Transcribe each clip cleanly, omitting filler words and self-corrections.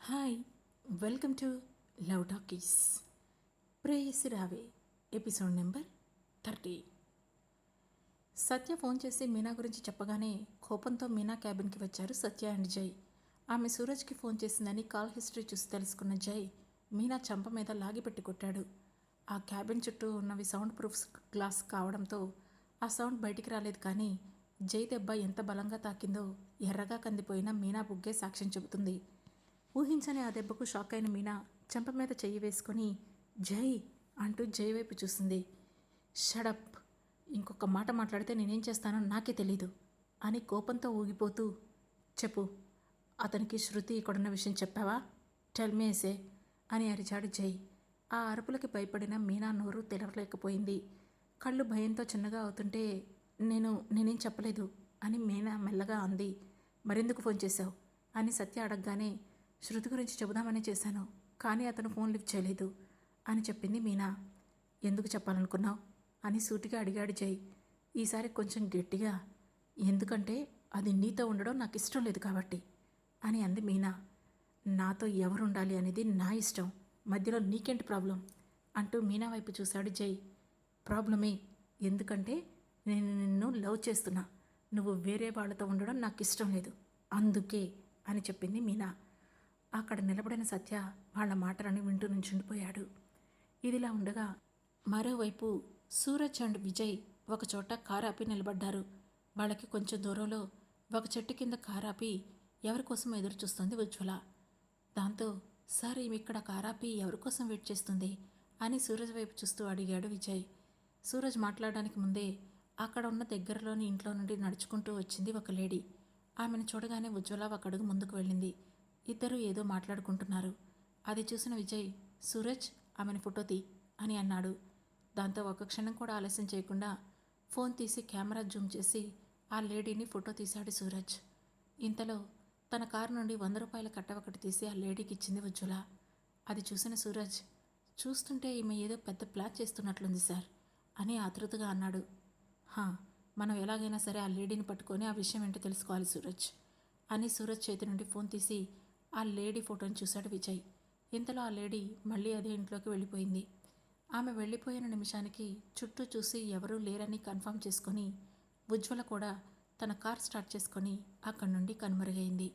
Hi, welcome to love talkies. ప్రేయసి రావే episode number 30. సత్య phone చేసి మీనా గురించి చెప్పగానే కోపంతో మీనా క్యాబిన్కి వచ్చారు సత్య అండ్ జై. ఆమె సూరజ్కి ఫోన్ చేసిందని కాల్ హిస్టరీ చూసి తెలుసుకున్న జై మీనా చంప మీద లాగిపెట్టి కొట్టాడు. ఆ క్యాబిన్ చుట్టూ ఉన్నవి సౌండ్ ప్రూఫ్ గ్లాస్ కావడంతో ఆ సౌండ్ బయటికి రాలేదు. కానీ జై దెబ్బ ఎంత బలంగా తాకిందో ఎర్రగా కందిపోయిన మీనా బుగ్గే సాక్ష్యం చెబుతుంది. ఊహించని ఆ దెబ్బకు షాక్ అయిన మీనా చెంప మీద చెయ్యి వేసుకొని జై అంటూ జై వైపు చూసింది. షడప్, ఇంకొక మాట మాట్లాడితే నేనేం చేస్తానో నాకే తెలీదు అని కోపంతో ఊగిపోతూ చెప్పు, అతనికి శృతి ఇక్కడున్న విషయం చెప్పావా? టెల్మేసే అని అరిచాడు జై. ఆ అరుపులకి భయపడిన మీనా నోరు తెరవలేకపోయింది. కళ్ళు భయంతో చిన్నగా అవుతుంటే నేనేం చెప్పలేదు అని మీనా మెల్లగా అంది. మరెందుకు ఫోన్ చేశావు అని సత్య అడగగానే శృతి గురించి చెబుదామని చేశాను, కానీ అతను ఫోన్ లిఫ్ట్ చేయలేదు అని చెప్పింది మీనా. ఎందుకు చెప్పాలనుకున్నావు అని సూటిగా అడిగాడు జై. ఈసారి కొంచెం గట్టిగా. ఎందుకంటే అది నీతో ఉండడం నాకు ఇష్టం లేదు కాబట్టి అని అంది మీనా. నాతో ఎవరుండాలి అనేది నా ఇష్టం, మధ్యలో నీకేంటి ప్రాబ్లం అంటూ మీనా వైపు చూశాడు జై. ప్రాబ్లమే, ఎందుకంటే నేను నిన్ను లవ్ చేస్తున్నా, నువ్వు వేరే వాళ్ళతో ఉండడం నాకు ఇష్టం లేదు, అందుకే అని చెప్పింది మీనా. అక్కడ నిలబడిన సత్య వాళ్ళ మాటలని వింటూ నుంచుండిపోయాడు. ఇదిలా ఉండగా మరోవైపు సూరజ్ అండ్ విజయ్ ఒకచోట కారాపి నిలబడ్డారు. వాళ్ళకి కొంచెం దూరంలో ఒక చెట్టు కింద కారాపి ఎవరికోసం ఎదురు చూస్తుంది ఉజ్వల. దాంతో సార్ ఈమె ఇక్కడ కారాపి ఎవరికోసం వెయిట్ చేస్తుంది అని సూరజ్ వైపు చూస్తూ అడిగాడు విజయ్. సూరజ్ మాట్లాడడానికి ముందే అక్కడ ఉన్న దగ్గరలోని ఇంట్లో నుండి నడుచుకుంటూ వచ్చింది ఒక లేడీ. ఆమెను చూడగానే ఉజ్వల ఒక అడుగు ముందుకు వెళ్ళింది. ఇద్దరూ ఏదో మాట్లాడుకుంటున్నారు. అది చూసిన విజయ్, సూరజ్ ఆమెను ఫోటో తీ అని అన్నాడు. దాంతో ఒక క్షణం కూడా ఆలస్యం చేయకుండా ఫోన్ తీసి కెమెరా జూమ్ చేసి ఆ లేడీని ఫోటో తీశాడు సూరజ్. ఇంతలో తన కారు నుండి 100 రూపాయల కట్ట ఒకటి తీసి ఆ లేడీకి ఇచ్చింది ఉజ్వల. అది చూసిన సూరజ్, చూస్తుంటే ఈమె ఏదో పెద్ద ప్లాన్ చేస్తున్నట్లుంది సార్ అని ఆతృతగా అన్నాడు. మనం ఎలాగైనా సరే ఆ లేడీని పట్టుకొని ఆ విషయం ఏంటో తెలుసుకోవాలి సూరజ్ అని సూరజ్ చేతి నుండి ఫోన్ తీసి ఆ లేడీ ఫోటోని చూశాడు విజయ్. ఇంతలో ఆ లేడీ మళ్ళీ అదే ఇంట్లోకి వెళ్ళిపోయింది. ఆమె వెళ్ళిపోయిన నిమిషానికి చుట్టూ చూసి ఎవరూ లేరని కన్ఫర్మ్ చేసుకొని ఉజ్వల కూడా తన కార్ స్టార్ట్ చేసుకొని అక్కడి నుండి కనుమరుగైంది.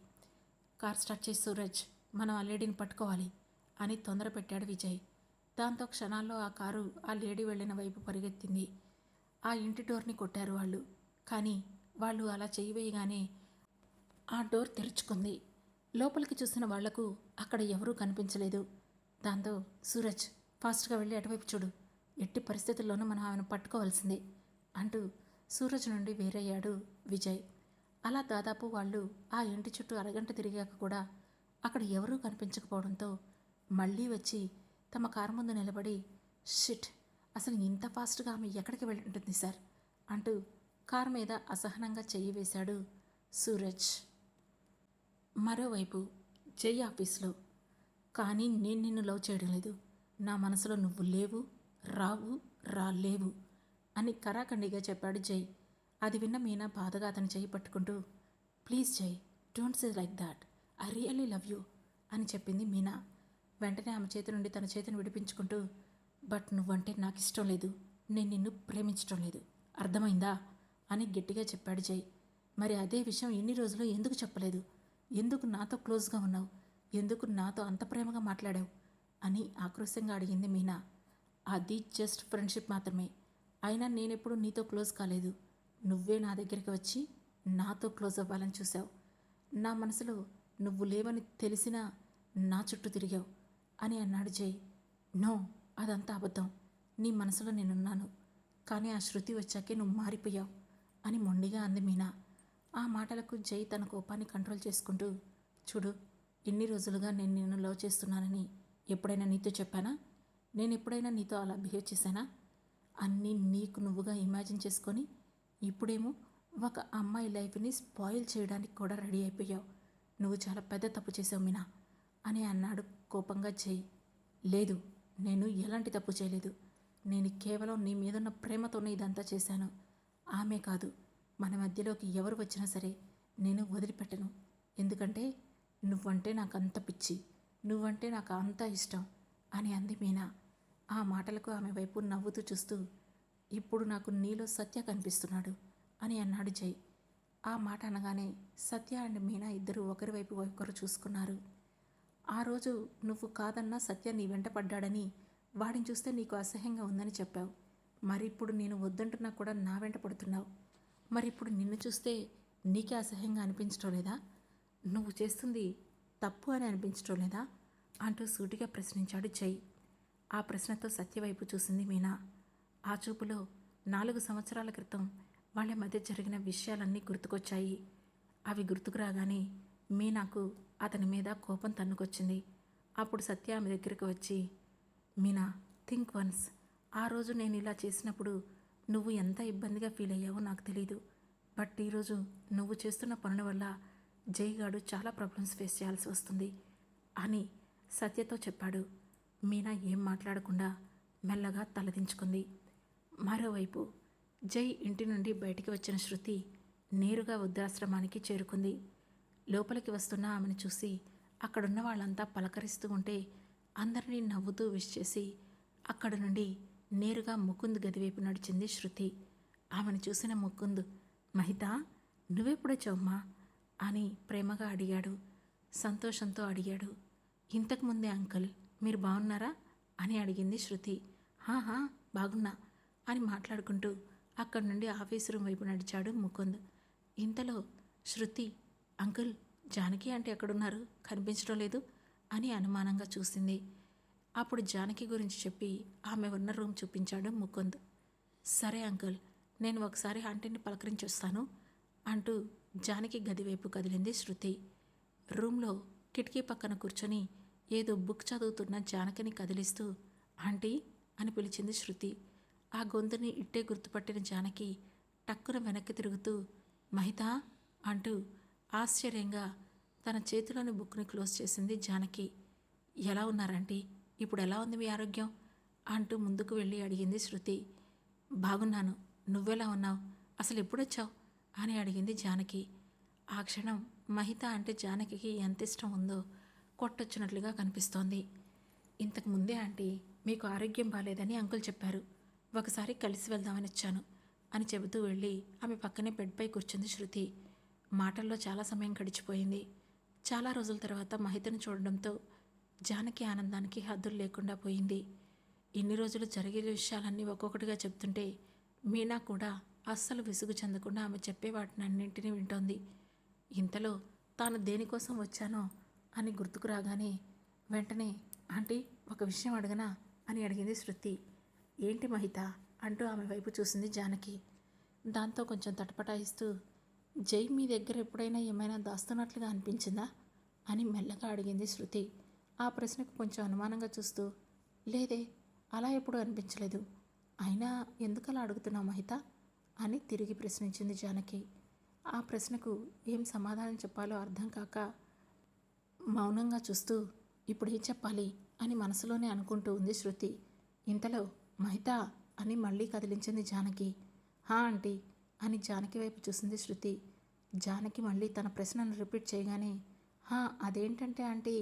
కార్ స్టార్ట్ చేసి సూరజ్, మనం ఆ లేడీని పట్టుకోవాలి అని తొందర పెట్టాడు విజయ్. దాంతో క్షణాల్లో ఆ కారు ఆ లేడీ వెళ్ళిన వైపు పరిగెత్తింది. ఆ ఇంటి డోర్ని కొట్టారు వాళ్ళు. కానీ వాళ్ళు అలా చేయవేయగానే ఆ డోర్ తెరుచుకుంది. లోపలికి చూసిన వాళ్లకు అక్కడ ఎవరూ కనిపించలేదు. దాంతో సూరజ్, ఫాస్ట్గా వెళ్ళి అటువైపు చూడు, ఎట్టి పరిస్థితుల్లోనూ మనం ఆమెను పట్టుకోవాల్సిందే అంటూ సూరజ్ నుండి వేరయ్యాడు విజయ్. అలా దాదాపు వాళ్ళు ఆ ఇంటి చుట్టూ అరగంట తిరిగాక కూడా అక్కడ ఎవరూ కనిపించకపోవడంతో మళ్ళీ వచ్చి తమ కారు ముందు నిలబడి, షిట్, అసలు ఇంత ఫాస్ట్గా ఆమె ఎక్కడికి వెళ్ళి ఉంటుంది సార్ అంటూ కారు మీద అసహనంగా చెయ్యి వేశాడు సూరజ్. మరోవైపు జై ఆఫీస్లో, కానీ నేను నిన్ను లవ్ చేయడం లేదు, నా మనసులో నువ్వు లేవు, రాలేవు అని కరాఖండిగా చెప్పాడు జై. అది విన్న మీనా బాధగా అతని చేయి పట్టుకుంటూ, ప్లీజ్ జై, don't say like that, I really love you అని చెప్పింది మీనా. వెంటనే ఆమె చేతి నుండి తన చేతిని విడిపించుకుంటూ, బట్ నువ్వంటే నాకు ఇష్టం లేదు, నేను నిన్ను ప్రేమించడం లేదు, అర్థమైందా అని గట్టిగా చెప్పాడు జై. మరి అదే విషయం ఇన్ని రోజులు ఎందుకు చెప్పలేదు? ఎందుకు నాతో క్లోజ్గా ఉన్నావు? ఎందుకు నాతో అంత ప్రేమగా మాట్లాడావు అని ఆక్రోశంగా అడిగింది మీనా. అది జస్ట్ ఫ్రెండ్షిప్ మాత్రమే, అయినా నేనెప్పుడు నీతో క్లోజ్ కాలేదు, నువ్వే నా దగ్గరికి వచ్చి నాతో క్లోజ్ అవ్వాలని చూసావు. నా మనసులో నువ్వు లేవని తెలిసినా నా చుట్టూ తిరిగావు అని అన్నాడు జై. నో, అదంతా అబద్ధం, నీ మనసులో నేనున్నాను, కానీ ఆ శృతి వచ్చాకే నువ్వు మారిపోయావు అని మొండిగా అంది మీనా. ఆ మాటలకు జై తన కోపాన్ని కంట్రోల్ చేసుకుంటూ, చూడు, ఇన్ని రోజులుగా నేను నిన్ను లవ్ చేస్తున్నానని ఎప్పుడైనా నీతో చెప్పానా? నేను ఎప్పుడైనా నీతో అలా బిహేవ్ చేశానా? అన్నీ నీకు నువ్వుగా ఇమాజిన్ చేసుకొని ఇప్పుడేమో ఒక అమ్మాయి లైఫ్ని స్పాయిల్ చేయడానికి కూడా రెడీ అయిపోయావు. నువ్వు చాలా పెద్ద తప్పు చేసావు మీనా అని అన్నాడు కోపంగా జై. లేదు, నేను ఎలాంటి తప్పు చేయలేదు, నేను కేవలం నీ మీదున్న ప్రేమతోనే ఇదంతా చేశాను. ఆమె కాదు, మన మధ్యలోకి ఎవరు వచ్చినా సరే నేను వదిలిపెట్టను, ఎందుకంటే నువ్వంటే నాకు అంత పిచ్చి. నువ్వంటే నాకు అంత ఇష్టం అని అంది మీనా. ఆ మాటలకు ఆమె వైపు నవ్వుతూ చూస్తూ, ఇప్పుడు నాకు నీలో సత్య కనిపిస్తున్నాడు అని అన్నాడు జై. ఆ మాట అనగానే సత్య అండ్ మీనా ఇద్దరు ఒకరి వైపు ఒకరు చూసుకున్నారు. ఆ రోజు నువ్వు కాదన్నా సత్య నీ వెంట పడ్డాడని, వాడిని చూస్తే నీకు అసహ్యంగా ఉందని చెప్పావు. మరి ఇప్పుడు నేను వద్దంటున్నా కూడా నా వెంట పడుతున్నావు. మరి ఇప్పుడు నిన్ను చూస్తే నీకే అసహ్యంగా అనిపించడం లేదా? నువ్వు చేస్తుంది తప్పు అని అనిపించడం లేదా అంటూ సూటిగా ప్రశ్నించాడు జై. ఆ ప్రశ్నతో సత్యవైపు చూసింది మీనా. ఆ చూపులో 4 సంవత్సరాల క్రితం వాళ్ళ మధ్య జరిగిన విషయాలన్నీ గుర్తుకొచ్చాయి. అవి గుర్తుకు రాగానే మీనాకు అతని మీద కోపం తన్నుకొచ్చింది. అప్పుడు సత్య ఆమె దగ్గరికి వచ్చి, మీనా, థింక్ వన్స్. ఆ రోజు నేను ఇలా చేసినప్పుడు నువ్వు ఎంత ఇబ్బందిగా ఫీల్ అయ్యావో నాకు తెలీదు. బట్ ఈరోజు నువ్వు చేస్తున్న పనుల వల్ల జైగాడు చాలా ప్రాబ్లమ్స్ ఫేస్ చేయాల్సి వస్తుంది అని సత్యతో చెప్పాడు. మీనా ఏం మాట్లాడకుండా మెల్లగా తలదించుకుంది. మరోవైపు జై ఇంటి నుండి బయటికి వచ్చిన శృతి నేరుగా వృద్ధాశ్రమానికి చేరుకుంది. లోపలికి వస్తున్న ఆమెను చూసి అక్కడున్న వాళ్ళంతా పలకరిస్తూ ఉంటే అందరినీ నవ్వుతూ విష్ చేసి అక్కడ నుండి నేరుగా ముకుంద్ గదివైపు నడిచింది శృతి. ఆమెను చూసిన ముకుంద్, మహిత, నువ్వెప్పుడొచ్చావమ్మా అని ప్రేమగా అడిగాడు. సంతోషంతో అడిగాడు. ఇంతకుముందే అంకుల్, మీరు బాగున్నారా అని అడిగింది శృతి. హాహా, బాగున్నా అని మాట్లాడుకుంటూ అక్కడి నుండి ఆఫీసు రూమ్ వైపు నడిచాడు ముకుంద్. ఇంతలో శృతి, అంకుల్, జానకి అంటే ఎక్కడున్నారు, కనిపించడం లేదు అని అనుమానంగా చూసింది. అప్పుడు జానకి గురించి చెప్పి ఆమె ఉన్న రూమ్ చూపించాడు ముకుంద్. సరే అంకుల్, నేను ఒకసారి ఆంటీని పలకరించి వస్తాను అంటూ జానకి గదివైపు కదిలింది శృతి. రూమ్లో కిటికీ పక్కన కూర్చొని ఏదో బుక్ చదువుతున్న జానకిని కదిలిస్తూ ఆంటీ అని పిలిచింది శృతి. ఆ గొంతుని ఇట్టే గుర్తుపట్టిన జానకి టక్కున వెనక్కి తిరుగుతూ మహిత అంటూ ఆశ్చర్యంగా తన చేతిలోని బుక్ని క్లోజ్ చేసింది జానకి. ఎలా ఉన్నారంటీ, ఇప్పుడు ఎలా ఉంది మీ ఆరోగ్యం అంటూ ముందుకు వెళ్ళి అడిగింది శృతి. బాగున్నాను, నువ్వెలా ఉన్నావు, అసలు ఎప్పుడొచ్చావు అని అడిగింది జానకి. ఆ క్షణం మహిత అంటే జానకి ఎంత ఇష్టం ఉందో కొట్టొచ్చినట్లుగా కనిపిస్తోంది. ఇంతకు ముందే ఆంటీ మీకు ఆరోగ్యం బాలేదని అంకుల్ చెప్పారు, ఒకసారి కలిసి వెళ్దామని వచ్చాను అని చెబుతూ వెళ్ళి ఆమె పక్కనే బెడ్పై కూర్చుంది శృతి. మాటల్లో చాలా సమయం గడిచిపోయింది. చాలా రోజుల తర్వాత మహితను చూడడంతో జానకి ఆనందానికి హద్దులు లేకుండా పోయింది. ఇన్ని రోజులు జరిగే విషయాలన్నీ ఒక్కొక్కటిగా చెప్తుంటే మీనా కూడా అస్సలు విసుగు చెందకుండా ఆమె చెప్పే వాటిని అన్నింటినీ వింటోంది. ఇంతలో తాను దేనికోసం వచ్చానో అని గుర్తుకు రాగానే వెంటనే ఆంటీ, ఒక విషయం అడగనా అని అడిగింది శృతి. ఏంటి మహిత అంటూ ఆమె వైపు చూసింది జానకి. దాంతో కొంచెం తటపటాయిస్తూ, జై మీ దగ్గర ఎప్పుడైనా ఏమైనా దాస్తున్నట్లుగా అనిపించిందా అని మెల్లగా అడిగింది శృతి. ఆ ప్రశ్నకు కొంచెం అనుమానంగా చూస్తూ, లేదే, అలా ఎప్పుడూ అనిపించలేదు. అయినా ఎందుకలా అడుగుతున్నావు మహిత అని తిరిగి ప్రశ్నించింది జానకి. ఆ ప్రశ్నకు ఏం సమాధానం చెప్పాలో అర్థం కాక మౌనంగా చూస్తూ ఇప్పుడు ఏం చెప్పాలి అని మనసులోనే అనుకుంటూ ఉంది శృతి. ఇంతలో మహిత అని మళ్ళీ కదిలించింది జానకి. హా ఆంటీ అని జానకి వైపు చూసింది శృతి. జానకి మళ్ళీ తన ప్రశ్నను రిపీట్ చేయగానే, హా అదేంటంటే ఆంటీ,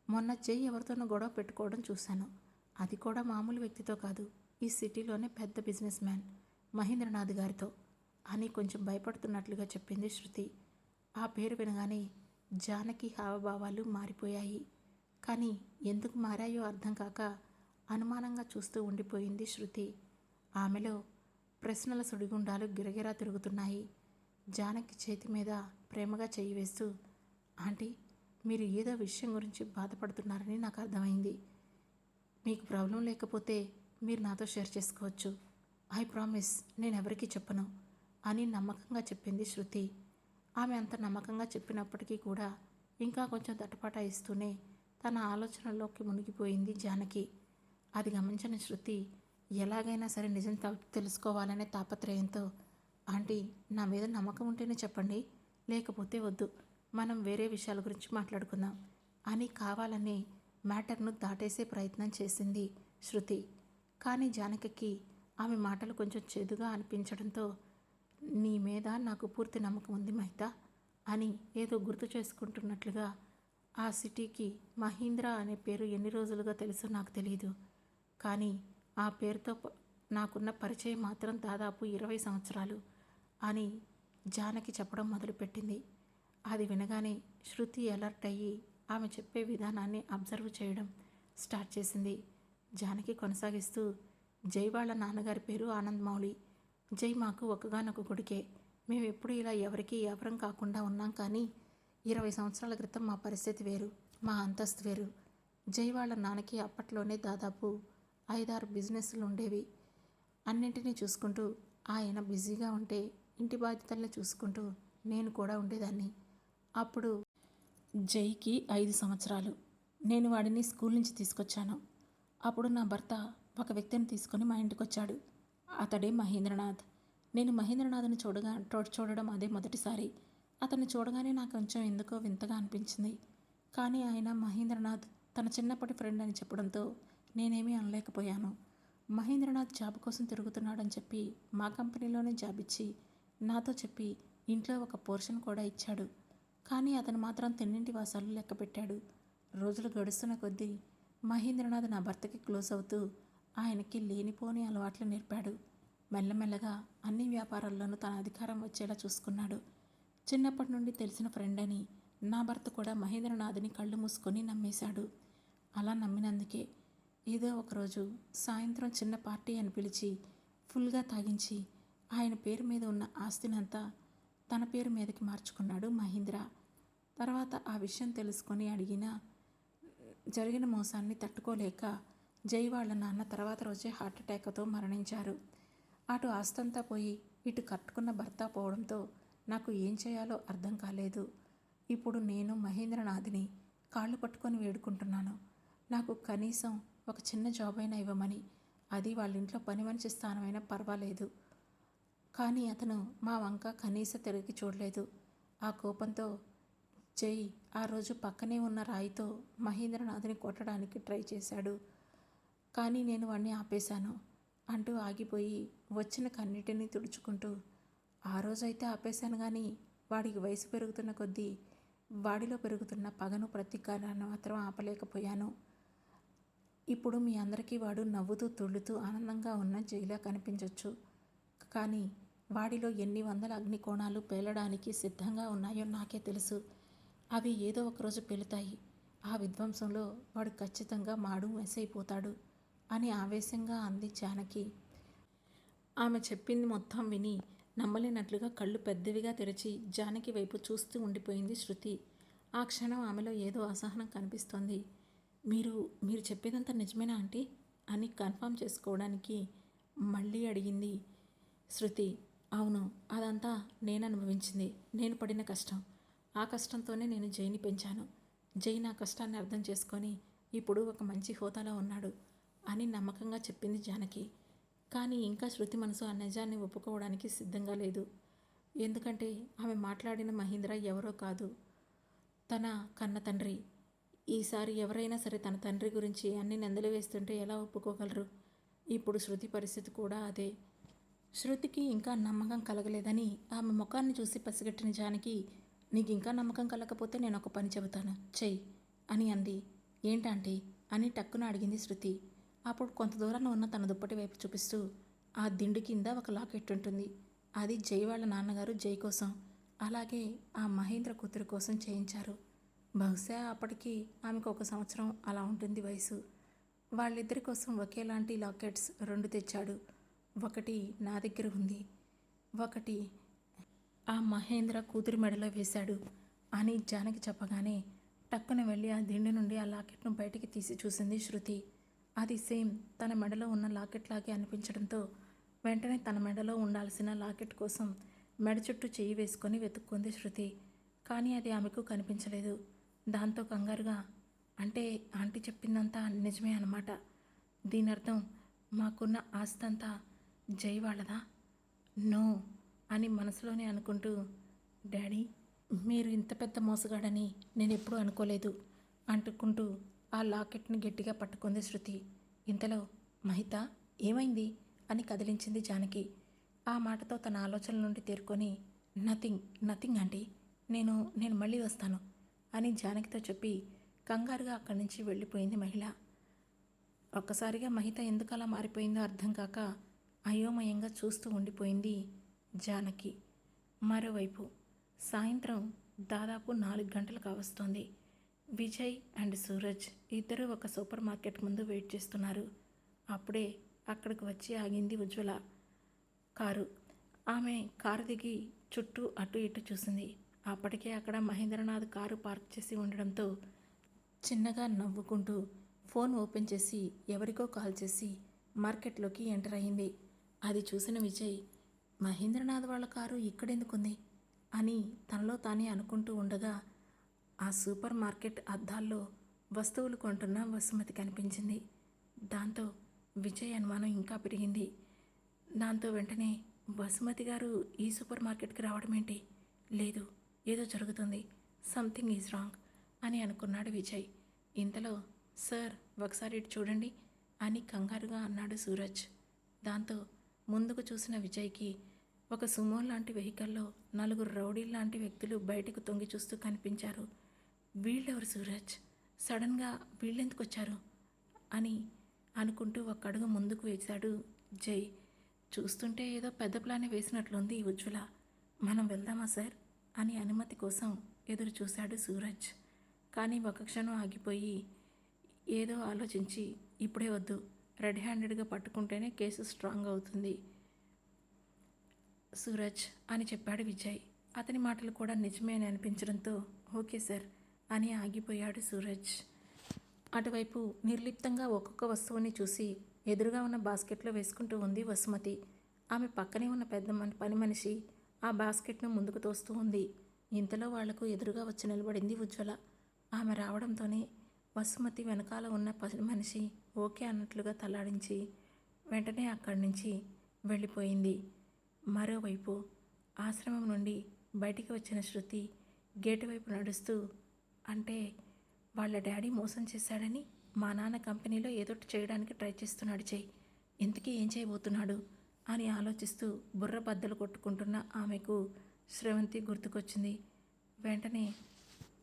మొన్న జై ఎవరితోనో గొడవ పెట్టుకోవడం చూశాను. అది కూడా మామూలు వ్యక్తితో కాదు, ఈ సిటీలోనే పెద్ద బిజినెస్ మ్యాన్ మహేంద్రనాథ్ గారితో అని కొంచెం భయపడుతున్నట్లుగా చెప్పింది శృతి. ఆ పేరు వినగానే జానకి హావభావాలు మారిపోయాయి. కానీ ఎందుకు మారాయో అర్థం కాక అనుమానంగా చూస్తూ ఉండిపోయింది శృతి. ఆమెలో ప్రశ్నల సుడిగుండాలు గిరగిరా తిరుగుతున్నాయి. జానకి చేతి మీద ప్రేమగా చేయి వేస్తూ, ఆంటీ, మీరు ఏదో విషయం గురించి బాధపడుతున్నారని నాకు అర్థమైంది. మీకు ప్రాబ్లం లేకపోతే మీరు నాతో షేర్ చేసుకోవచ్చు. ఐ ప్రామిస్ నేను ఎవరికీ చెప్పను అని నమ్మకంగా చెప్పింది శృతి. ఆమె అంత నమ్మకంగా చెప్పినప్పటికీ కూడా ఇంకా కొంచెం తటపాట ఇస్తూనే తన ఆలోచనల్లోకి మునిగిపోయింది జానకి. అది గమనించిన శృతి ఎలాగైనా సరే నిజం తెలుసుకోవాలనే తాపత్రయంతో, ఆంటీ, నా మీద నమ్మకం ఉంటేనే చెప్పండి, లేకపోతే వద్దు, మనం వేరే విషయాల గురించి మాట్లాడుకుందాం అని కావాలని మ్యాటర్ను దాటేసే ప్రయత్నం చేసింది శృతి. కానీ జానకి ఆమె మాటలు కొంచెం చేదుగా అనిపించడంతో, నీ మీద నాకు పూర్తి నమ్మకం ఉంది మహిత అని ఏదో గుర్తు చేసుకుంటున్నట్లుగా ఆ సిటీకి మహీంద్రా అనే పేరు ఎన్ని రోజులుగా తెలుసో నాకు తెలియదు. కానీ ఆ పేరుతో నాకున్న పరిచయం మాత్రం దాదాపు 20 సంవత్సరాలు అని జానకి చెప్పడం మొదలుపెట్టింది. అది వినగానే శృతి అలర్ట్ అయ్యి ఆమె చెప్పే విధానాన్ని అబ్జర్వ్ చేయడం స్టార్ట్ చేసింది. జానకి కొనసాగిస్తూ, జై వాళ్ళ నాన్నగారి పేరు ఆనంద్ మౌళి. జై మాకు ఒకగానొక కొడుకే. మేమెప్పుడు ఇలా ఎవరికి ఎవరం కాకుండా ఉన్నాం. కానీ 20 సంవత్సరాల క్రితం మా పరిస్థితి వేరు, మా అంతస్తు వేరు. జై వాళ్ళ నాన్నకి అప్పట్లోనే దాదాపు 5-6 బిజినెస్లు ఉండేవి. అన్నింటినీ చూసుకుంటూ ఆయన బిజీగా ఉంటే ఇంటి బాధ్యతల్ని చూసుకుంటూ నేను కూడా ఉండేదాన్ని. అప్పుడు జైకి 5 సంవత్సరాలు. నేను వాడిని స్కూల్ నుంచి తీసుకొచ్చాను. అప్పుడు నా భర్త ఒక వ్యక్తిని తీసుకొని మా ఇంటికి వచ్చాడు. అతడే మహేంద్రనాథ్. నేను మహేంద్రనాథ్ని చూడడం అదే మొదటిసారి. అతన్ని చూడగానే నాకు కొంచెం ఎందుకో వింతగా అనిపించింది. కానీ ఆయన మహేంద్రనాథ్ తన చిన్నప్పటి ఫ్రెండ్ అని చెప్పడంతో నేనేమీ అనలేకపోయాను. మహేంద్రనాథ్ జాబ్ కోసం తిరుగుతున్నాడని చెప్పి మా కంపెనీలోనే జాబ్ ఇచ్చి నాతో చెప్పి ఇంట్లో ఒక పోర్షన్ కూడా ఇచ్చాడు. కానీ అతను మాత్రం తిన్నింటి వాసాలు లెక్క పెట్టాడు. రోజులు గడుస్తున్న కొద్దీ మహేంద్రనాథ్ నా భర్తకి క్లోజ్ అవుతూ ఆయనకి లేనిపోని అలవాట్లు నేర్పాడు. మెల్లమెల్లగా అన్ని వ్యాపారాల్లోనూ తన అధికారం వచ్చేలా చూసుకున్నాడు. చిన్నప్పటి నుండి తెలిసిన ఫ్రెండ్ అని నా భర్త కూడా మహేంద్రనాథ్ని కళ్ళు మూసుకొని నమ్మేశాడు. అలా నమ్మినందుకే ఏదో ఒకరోజు సాయంత్రం చిన్న పార్టీ అని పిలిచి ఫుల్గా తాగించి ఆయన పేరు మీద ఉన్న ఆస్తినంతా తన పేరు మీదకి మార్చుకున్నాడు మహేంద్ర. తర్వాత ఆ విషయం తెలుసుకొని జరిగిన మోసాన్ని తట్టుకోలేక జై వాళ్ళ నాన్న తర్వాత రోజే హార్ట్అటాక్తో మరణించారు. అటు ఆస్తంతా పోయి ఇటు కట్టుకున్న భర్త పోవడంతో నాకు ఏం చేయాలో అర్థం కాలేదు. ఇప్పుడు నేను మహేంద్రనాథ్ని కాళ్ళు పట్టుకొని వేడుకుంటున్నాను. నాకు కనీసం ఒక చిన్న జాబ్ అయినా ఇవ్వమని. అది వాళ్ళ ఇంట్లో పని మనిషి స్థానమైనా పర్వాలేదు. కానీ అతను మా వంక కనీస తిరిగి చూడలేదు. ఆ కోపంతో జై ఆ రోజు పక్కనే ఉన్న రాయితో మహేంద్రనాథ్ని కొట్టడానికి ట్రై చేశాడు. కానీ నేను వాడిని ఆపేశాను అంటూ ఆగిపోయి వచ్చిన కన్నిటిని తుడుచుకుంటూ, ఆ రోజైతే ఆపేశాను కానీ వాడికి వయసు పెరుగుతున్న కొద్దీ వాడిలో పెరుగుతున్న పగను ప్రతీకారాన్ని మాత్రం ఆపలేకపోయాను. ఇప్పుడు మీ అందరికీ వాడు నవ్వుతూ తుళ్ళుతూ ఆనందంగా ఉన్న జైలా కనిపించవచ్చు. కానీ వాడిలో ఎన్ని వందల అగ్నికోణాలు పేలడానికి సిద్ధంగా ఉన్నాయో నాకే తెలుసు. అవి ఏదో ఒకరోజు పేలుతాయి. ఆ విధ్వంసంలో వాడు ఖచ్చితంగా మాడు మెసైపోతాడు అని ఆవేశంగా అంది జానకి. ఆమె చెప్పింది మొత్తం విని నమ్మలేనట్లుగా కళ్ళు పెద్దవిగా తెరిచి జానకి వైపు చూస్తూ ఉండిపోయింది శృతి. ఆ క్షణం ఆమెలో ఏదో అసహనం కనిపిస్తోంది. మీరు చెప్పేదంతా నిజమేనా ఆంటీ అని కన్ఫర్మ్ చేసుకోవడానికి మళ్ళీ అడిగింది శృతి. అవును, అదంతా నేను అనుభవించింది, నేను పడిన కష్టం. ఆ కష్టంతోనే నేను జైని పెంచాను. జై నా కష్టాన్ని అర్థం చేసుకొని ఇప్పుడు ఒక మంచి హోదాలో ఉన్నాడు అని నమ్మకంగా చెప్పింది జానకి. కానీ ఇంకా శృతి మనసు ఆ నిజాన్ని ఒప్పుకోవడానికి సిద్ధంగా లేదు. ఎందుకంటే ఆమె మాట్లాడిన మహేంద్ర ఎవరో కాదు, తన కన్న తండ్రి. ఈసారి ఎవరైనా సరే తన తండ్రి గురించి అన్ని నిందలు వేస్తుంటే ఎలా ఒప్పుకోగలరు? ఇప్పుడు శృతి పరిస్థితి కూడా అదే. శృతికి ఇంకా నమ్మకం కలగలేదని ఆమె ముఖాన్ని చూసి పసిగట్టిన జానకి, నీకు ఇంకా నమ్మకం కలగకపోతే నేను ఒక పని చెబుతాను, చెయ్యి అని అంది. ఏంటంటే అని టక్కున అడిగింది శృతి. అప్పుడు కొంత దూరాన్ని ఉన్న తన దుప్పటి వైపు చూపిస్తూ, ఆ దిండు కింద ఒక లాకెట్ ఉంటుంది. అది జై వాళ్ళ నాన్నగారు జై కోసం, అలాగే ఆ మహేంద్ర కూతురు కోసం చేయించారు. బహుశా అప్పటికి ఆమెకు 1 సంవత్సరం అలా ఉంటుంది వయసు. వాళ్ళిద్దరి కోసం ఒకేలాంటి లాకెట్స్ 2 తెచ్చాడు. ఒకటి నా దగ్గర ఉంది, ఒకటి ఆ మహేంద్ర కూతురి మెడలో వేశాడు అని జానకి చెప్పగానే టక్కున వెళ్ళి ఆ దిండు నుండి ఆ లాకెట్ను బయటికి తీసి చూసింది శృతి. అది సేమ్ తన మెడలో ఉన్న లాకెట్ లాగే అనిపించడంతో వెంటనే తన మెడలో ఉండాల్సిన లాకెట్ కోసం మెడ చుట్టూ చెయ్యి వేసుకొని వెతుక్కుంది శృతి. కానీ అది ఆమెకు కనిపించలేదు. దాంతో కంగారుగా, అంటే ఆంటీ చెప్పిందంతా నిజమే అన్నమాట. దీని అర్థం మాకున్న ఆస్తంతా జై వాళ్ళదా? నో అని మనసులోనే అనుకుంటూ, డాడీ మీరు ఇంత పెద్ద మోసగాడని నేను ఎప్పుడూ అనుకోలేదు అంటుకుంటూ ఆ లాకెట్ని గట్టిగా పట్టుకుంది శృతి. ఇంతలో మహిత ఏమైంది అని కదిలించింది జానకి. ఆ మాటతో తన ఆలోచనల నుండి తేరుకొని, నథింగ్ ఆంటీ, నేను మళ్ళీ వస్తాను అని జానకితో చెప్పి కంగారుగా అక్కడి నుంచి వెళ్ళిపోయింది మహిళ. ఒక్కసారిగా మహిత ఎందుకు అలా మారిపోయిందో అర్థం కాక అయోమయంగా చూస్తూ ఉండిపోయింది జానకి. మరోవైపు సాయంత్రం దాదాపు 4 గంటలు కావస్తోంది. విజయ్ అండ్ సూరజ్ ఇద్దరూ ఒక సూపర్ మార్కెట్ ముందు వెయిట్ చేస్తున్నారు. అప్పుడే అక్కడికి వచ్చి ఆగింది ఉజ్వల కారు. ఆమె కారు దిగి చుట్టూ అటు ఇటు చూసింది. అప్పటికే అక్కడ మహేంద్రనాథ్ కారు పార్క్ చేసి ఉండడంతో చిన్నగా నవ్వుకుంటూ ఫోన్ ఓపెన్ చేసి ఎవరికో కాల్ చేసి మార్కెట్లోకి ఎంటర్ అయింది. అది చూసిన విజయ్ మహేంద్రనాథ్ వాళ్ళ కారు ఇక్కడెందుకుంది అని తనలో తానే అనుకుంటూ ఉండగా ఆ సూపర్ మార్కెట్ అద్దాల్లో వస్తువులు కొంటున్న వసుమతి కనిపించింది. దాంతో విజయ్ అనుమానం ఇంకా పెరిగింది. దాంతో వెంటనే వసుమతి గారు ఈ సూపర్ మార్కెట్కి రావడం ఏంటి? లేదు, ఏదో జరుగుతుంది, సంథింగ్ ఈజ్ రాంగ్ అని అనుకున్నాడు విజయ్. ఇంతలో సార్ ఒకసారి ఇటు చూడండి అని కంగారుగా అన్నాడు సూరజ్. దాంతో ముందుకు చూసిన విజయ్కి ఒక సుమో లాంటి వెహికల్లో 4 రౌడీ లాంటి వ్యక్తులు బయటకు తొంగి చూస్తూ కనిపించారు. వీళ్ళెవరు సూరజ్? సడన్గా వీళ్ళెందుకు వచ్చారు అని అనుకుంటూ ఒక అడుగు ముందుకు వేశాడు జై. చూస్తుంటే ఏదో పెద్ద ప్లానే వేసినట్లుంది ఈ ఉజ్వల. మనం వెళ్దామా సార్ అని అనుమతి కోసం ఎదురు చూశాడు సూరజ్. కానీ ఒక క్షణం ఆగిపోయి ఏదో ఆలోచించి ఇప్పుడే వద్దు, రెడ్ హ్యాండెడ్గా పట్టుకుంటేనే కేసు స్ట్రాంగ్ అవుతుంది సూరజ్ అని చెప్పాడు విజయ్. అతని మాటలు కూడా నిజమే అని అనిపించడంతో ఓకే సార్ అని ఆగిపోయాడు సూరజ్. అటువైపు నిర్లిప్తంగా ఒక్కొక్క వస్తువుని చూసి ఎదురుగా ఉన్న బాస్కెట్లో వేసుకుంటూ ఉంది వసుమతి. ఆమె పక్కనే ఉన్న పెద్ద పని మనిషి ఆ బాస్కెట్ను ముందుకు తోస్తూ ఉంది. ఇంతలో వాళ్లకు ఎదురుగా వచ్చి నిలబడింది ఉజ్వల. ఆమె రావడంతోనే వసుమతి వెనకాల ఉన్న పని మనిషి ఓకే అన్నట్లుగా తలాడించి వెంటనే అక్కడి నుంచి వెళ్ళిపోయింది. మరోవైపు ఆశ్రమం నుండి బయటికి వచ్చిన శృతి గేటు వైపు నడుస్తూ, అంటే వాళ్ళ డాడీ మోసం చేశాడని మా నాన్న కంపెనీలో ఏదోటి చేయడానికి ట్రై చేస్తున్నాడు చెయ్యి, ఇంతకీ ఏం చేయబోతున్నాడు అని ఆలోచిస్తూ బుర్ర బద్దలు కొట్టుకుంటున్న ఆమెకు స్రవంతి గుర్తుకొచ్చింది. వెంటనే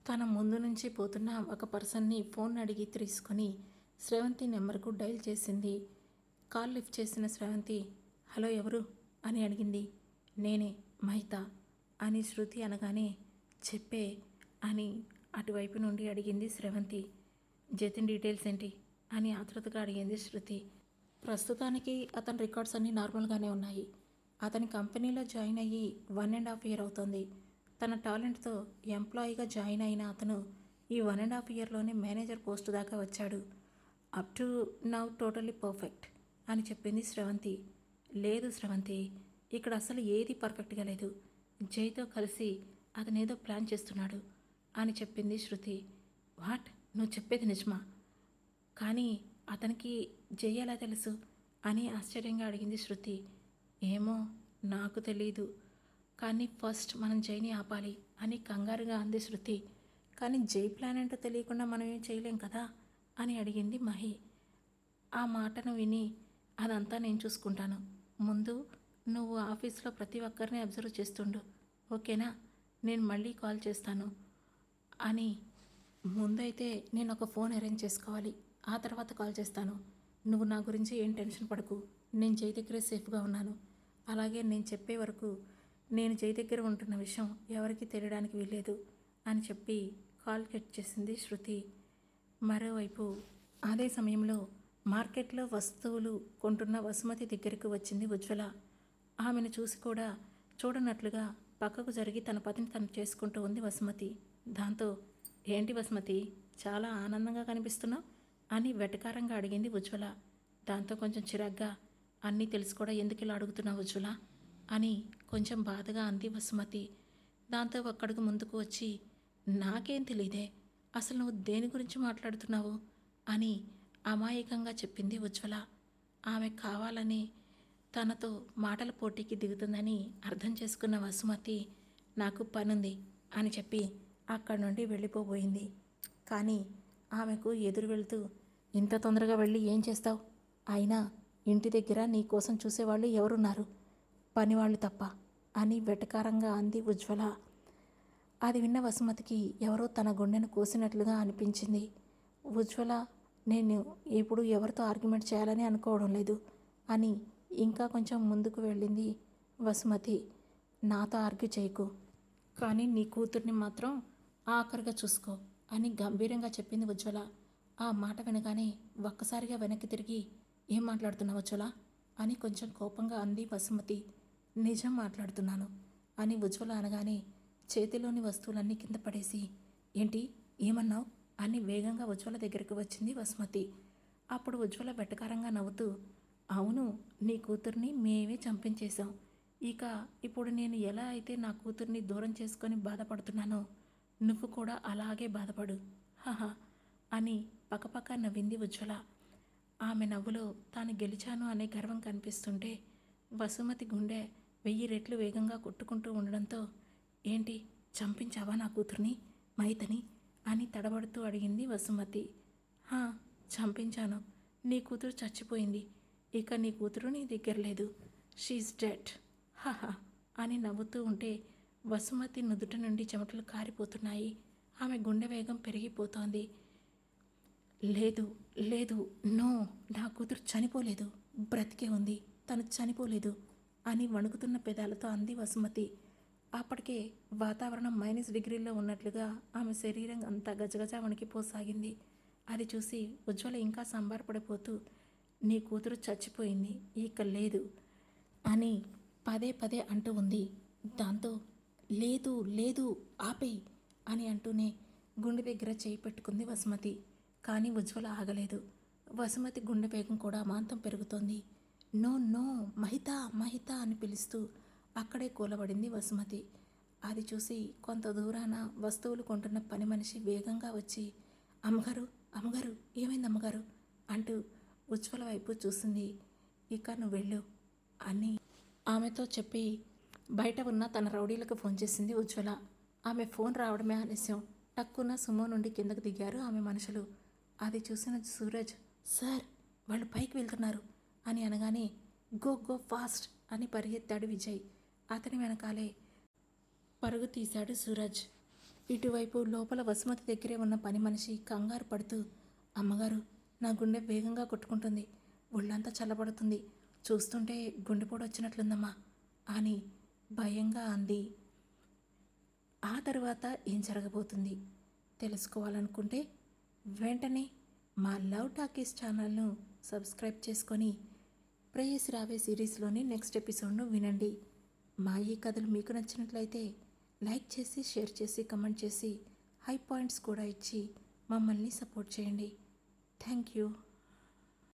తన ముందు నుంచి పోతున్న ఒక పర్సన్ని ఫోన్ అడిగి తీసుకొని స్రవంతి నెంబర్కు డైల్ చేసింది. కాల్ లిఫ్ట్ చేసిన స్రవంతి హలో ఎవరు అని అడిగింది. నేనే మహిత అని శృతి అనగానే చెప్పే అని అటువైపు నుండి అడిగింది స్రవంతి. జతిన్ డీటెయిల్స్ ఏంటి అని ఆతృతగా అడిగింది శృతి. ప్రస్తుతానికి అతని రికార్డ్స్ అన్నీ నార్మల్గానే ఉన్నాయి. అతని కంపెనీలో జాయిన్ అయ్యి 1.5 ఇయర్ అవుతుంది. తన టాలెంట్తో ఎంప్లాయీగా జాయిన్ అయిన అతను ఈ 1.5 ఇయర్లోనే మేనేజర్ పోస్ట్ దాకా వచ్చాడు. Up to now totally perfect అని చెప్పింది స్రవంతి. లేదు స్రవంతి, ఇక్కడ అసలు ఏది పర్ఫెక్ట్గా లేదు. జైతో కలిసి అతనేదో ప్లాన్ చేస్తున్నాడు అని చెప్పింది శృతి. వాట్, నువ్వు చెప్పేది నిజమా? కానీ అతనికి జై ఎలా తెలుసు అని ఆశ్చర్యంగా అడిగింది శృతి. ఏమో నాకు తెలీదు, కానీ ఫస్ట్ మనం జైని ఆపాలి అని కంగారుగా అంది శృతి. కానీ జై ప్లాన్ ఏంటో తెలియకుండా మనం ఏం చేయలేం కదా అని అడిగింది మహి. ఆ మాటను విని అదంతా నేను చూసుకుంటాను, ముందు నువ్వు ఆఫీస్లో ప్రతి ఒక్కరిని అబ్జర్వ్ చేస్తుండు, ఓకేనా? నేను మళ్ళీ కాల్ చేస్తాను అని. ముందైతే నేను ఒక ఫోన్ అరేంజ్ చేసుకోవాలి, ఆ తర్వాత కాల్ చేస్తాను. నువ్వు నా గురించి ఏం టెన్షన్ పడకు, నేను జై దగ్గరే సేఫ్గా ఉన్నాను. అలాగే నేను చెప్పే వరకు నేను జై దగ్గర ఉంటున్న విషయం ఎవరికీ తెలియడానికి వీల్లేదు అని చెప్పి కాల్ కట్ చేసింది శృతి. మరోవైపు అదే సమయంలో మార్కెట్లో వస్తువులు కొంటున్న వసుమతి దగ్గరకు వచ్చింది ఉజ్వల. ఆమెను చూసి కూడా చూడనట్లుగా పక్కకు జరిగి తన పతిని తను చేసుకుంటూ ఉంది వసుమతి. దాంతో ఏంటి వసుమతి, చాలా ఆనందంగా కనిపిస్తున్నావు అని వెటకారంగా అడిగింది ఉజ్వల. దాంతో కొంచెం చిరాగ్గా అన్నీ తెలిసి కూడా ఎందుకు ఇలా అడుగుతున్నావు ఉజ్వల అని కొంచెం బాధగా అంది వసుమతి. దాంతో ఒక్కడుగు ముందుకు వచ్చి నాకేం తెలియదే, అసలు నువ్వు దేని గురించి మాట్లాడుతున్నావు అని అమాయకంగా చెప్పింది ఉజ్వల. ఆమె కావాలని తనతో మాటల పోటీకి దిగుతుందని అర్థం చేసుకున్న వసుమతి నాకు పనుంది అని చెప్పి అక్కడి నుండి వెళ్ళిపోబోయింది. కానీ ఆమెకు ఎదురు వెళ్తూ ఇంత తొందరగా వెళ్ళి ఏం చేస్తావు? అయినా ఇంటి దగ్గర నీ కోసం చూసేవాళ్ళు ఎవరున్నారు, పనివాళ్ళు తప్ప అని వెటకారంగా అంది ఉజ్వల. అది విన్న వసుమతికి ఎవరో తన గుండెను కోసినట్లుగా అనిపించింది. ఉజ్వల, నేను ఇప్పుడు ఎవరితో ఆర్గ్యుమెంట్ చేయాలని అనుకోవడం లేదు అని ఇంకా కొంచెం ముందుకు వెళ్ళింది వసుమతి. నాతో ఆర్గ్యూ చేయకు, కానీ నీ కూతుర్ని మాత్రం ఆఖరిగా చూసుకో అని గంభీరంగా చెప్పింది ఉజ్వల. ఆ మాట వినగానే ఒక్కసారిగా వెనక్కి తిరిగి, ఏం మాట్లాడుతున్నావు ఉజ్వల అని కొంచెం కోపంగా అంది వసుమతి. నిజం మాట్లాడుతున్నాను అని ఉజ్వల అనగానే చేతిలోని వస్తువులన్నీ కింద పడేసి, ఏంటి ఏమన్నావు అని వేగంగా ఉజ్వల దగ్గరికి వచ్చింది వసుమతి. అప్పుడు ఉజ్వల వెటకారంగా నవ్వుతూ, అవును, నీ కూతుర్ని మేమే చంపించేశాం. ఇప్పుడు నేను ఎలా అయితే నా కూతుర్ని దూరం చేసుకొని బాధపడుతున్నానో నువ్వు కూడా అలాగే బాధపడు, హహా అని పకపక నవ్వింది ఉజ్వల. ఆమె నవ్వులో తాను గెలిచాను అనే గర్వం కనిపిస్తుంటే వసుమతి గుండె 1000 రెట్లు వేగంగా కొట్టుకుంటూ ఉండడంతో, ఏంటి చంపించావా నా కూతుర్ని, మైతని అని తడబడుతూ అడిగింది వసుమతి. హా, చంపించాను. నీ కూతురు చచ్చిపోయింది. ఇక నీ కూతురు నీ దగ్గర లేదు. షీఈస్ డెడ్, హహా అని నవ్వుతూ ఉంటే వసుమతి నుదుట నుండి చెమటలు కారిపోతున్నాయి. ఆమె గుండె వేగం పెరిగిపోతోంది. లేదు లేదు, నో, నా కూతురు చనిపోలేదు, బ్రతికే ఉంది, తను చనిపోలేదు అని వణుకుతున్న పెదాలతో అంది వసుమతి. అప్పటికే వాతావరణం -డిగ్రీల్లో ఉన్నట్లుగా ఆమె శరీరం అంతా గజగజ వణికిపోసాగింది. అది చూసి ఉజ్వల ఇంకా సంబరపడిపోతూ, నీ కూతురు చచ్చిపోయింది, ఇక లేదు అని పదే పదే అంటూ ఉంది. దాంతో లేదు లేదు, ఆపేయ్ అని అంటూనే గుండె దగ్గర చేయి పెట్టుకుంది వసుమతి. కానీ ఉజ్వల ఆగలేదు. వసుమతి గుండె వేగం కూడా అమాంతం పెరుగుతోంది. నో నో, మహిత మహిత అని పిలుస్తూ అక్కడే కూలబడింది వసుమతి. అది చూసి కొంత దూరాన వస్తువులు కొంటున్న పని మనిషి వేగంగా వచ్చి, అమ్మగారు అమ్మగారు, ఏమైంది అమ్మగారు అంటూ ఉజ్వల వైపు చూసింది. ఇక నువ్వు వెళ్ళు అని ఆమెతో చెప్పి బయట ఉన్న తన రౌడీలకు ఫోన్ చేసింది ఉజ్వల. ఆమె ఫోన్ రావడమే ఆలస్యం. టక్కున సుమో నుండి కిందకు దిగారు ఆమె మనుషులు. అది చూసిన సూరజ్, సార్, వాళ్ళు పైకి వెళ్తున్నారు అని అనగానే, గో గో ఫాస్ట్ అని పరిగెత్తాడు విజయ్. అతని వెనకాలే పరుగు తీశాడు సూరజ్. ఇటువైపు లోపల వసుమతి దగ్గరే ఉన్న పని మనిషి కంగారు పడుతూ, అమ్మగారు, నా గుండె వేగంగా కొట్టుకుంటుంది, ఒళ్ళంతా చల్లబడుతుంది, చూస్తుంటే గుండెపోటు వచ్చినట్లుందమ్మా అని భయంగా అంది. ఆ తర్వాత ఏం జరగబోతుంది తెలుసుకోవాలనుకుంటే వెంటనే మా లవ్ టాకీస్ ఛానల్ను సబ్స్క్రైబ్ చేసుకొని ప్రేయసి రావే సిరీస్లోని నెక్స్ట్ ఎపిసోడ్ను వినండి. మా ఈ కథలు మీకు నచ్చినట్లయితే లైక్ చేసి, షేర్ చేసి, కమెంట్ చేసి, హై పాయింట్స్ కూడా ఇచ్చి మమ్మల్ని సపోర్ట్ చేయండి. Thank you.